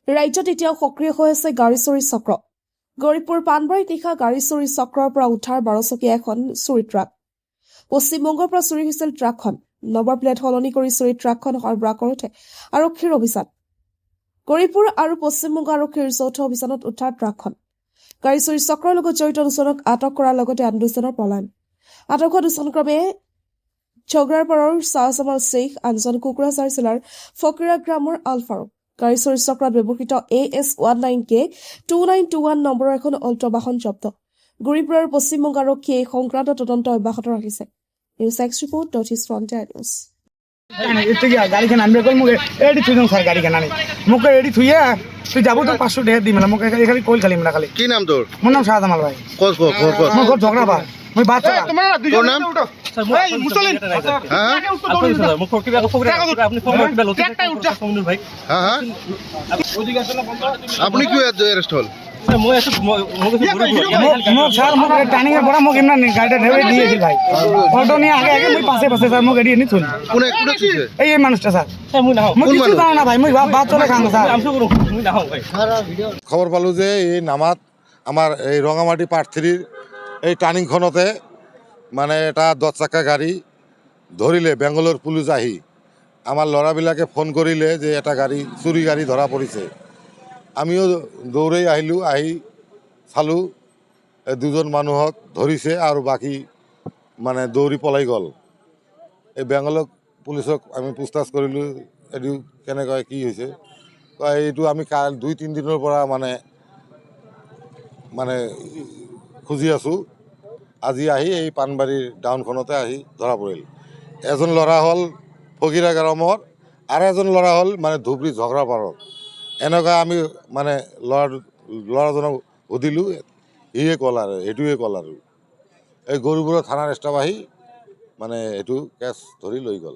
ৰাজ্যত এতিয়াও সক্ৰিয় হৈ আছে গাড়ী চুৰি চক্ৰ। গৌৰীপুৰ পাণবাৰীত নিশা গাড়ী চুৰি চক্ৰৰ পৰা উদ্ধাৰ 12চকীয়া এখন চুৰি ট্ৰাক। পশ্চিমবংগৰ পৰা চুৰি হৈছিল ট্ৰাকখন। নম্বৰ প্লেট সলনি কৰি চুৰি ট্ৰাকখন সৰবৰাহ কৰোঁতে আৰক্ষীৰ অভিযান। গৌৰীপুৰ আৰু পশ্চিমবংগ আৰক্ষীৰ যৌথ অভিযানত উদ্ধাৰ ট্ৰাকখন। গাড়ী চুৰি চক্ৰৰ লগত জড়িত দুজনক আটক কৰাৰ লগতে আন দুজনৰ পলায়ন। আটক হোৱা দুজনক্ৰমে ঝগৰাপাৰৰ শ্বাহজামাল শ্বেখ, আনজন কোকৰাঝাৰ জিলাৰ ফকিৰা গ্ৰামৰ আল ফাৰুক। গাড়ী চুৰি চক্ৰত ব্যৱহৃত AS19K 2921 নম্বৰৰ এখন অল্ট বাহন জব্দ। গৌৰীপুৰ আৰু পশ্চিমবংগ আৰক্ষীয়ে এই সংক্ৰান্ত তদন্ত অব্যাহত ৰাখিছে। News x report north east frontier news. গাড়ীখন আনবে কল মোক এডি থৈ দিওঁ ছাৰ গাড়ীখন আনি মোক এডি থুয়ে তুই যাব তো 500 টাকা দি মানে মোক খালি কল খালি মানে খালি কি নাম তোর? মোৰ নাম শাহজামাল ভাই। কত মোৰ ঘৰ ঝগড়া পাৰ মই বাত তোৰ নাম? আপনি কি অ্যাৰেস্ট হল? স্যাৰ মোক টাৰ্নিংয়েৰ পৰা মোক এমনি গাড়ীটা ধরে দিয়েছিল ভাই। অটো নিয়ে আগে আগে মই পাশে পাশে স্যার মোক এডি এনে থুল কোনে কোনে দিছে? এই মানুষটা স্যার মই কিছু জানো না ভাই মই বাত চলে খাম স্যার। খবর পালো যে এই নামাত আমার এই ৰঙামাটি পাৰ্ট 3 এই টাৰ্ণিংখনতে মানে এটা 10 চাকা গাড়ী ধৰিলে বেংগলোৰ পুলিচ আহি আমাৰ ল'ৰাবিলাকে ফোন কৰিলে যে এটা গাড়ী চুৰি গাড়ী ধৰা পৰিছে। আমিও দৌৰাই আহিলোঁ, আহি চালোঁ দুজন মানুহক ধৰিছে আৰু বাকী মানে দৌৰি পলাই গ'ল। এই বেংগলৰ পুলিচক আমি পুছতাছ কৰিলোঁ, এইটো কেনেকৈ কি হৈছে। এইটো আমি 2-3 দিনৰ পৰা মানে খুজি আছোঁ। আজি আহি এই পাণবাৰীৰ টাউনখনতে আহি ধৰা পৰিল। এজন ল'ৰা হ'ল ফকিৰা গ্ৰামৰ আৰু এজন ল'ৰা হ'ল মানে ধুবুৰী ঝগৰাপাৰৰ। এনেকুৱা আমি মানে ল'ৰাজনক সুধিলোঁ, সিয়ে ক'ল আৰু সেইটোৱে ক'ল আৰু এই গৌৰীপুৰৰ থানাৰ ষ্টাফ আহি মানে এইটো কেছ ধৰি লৈ গ'ল।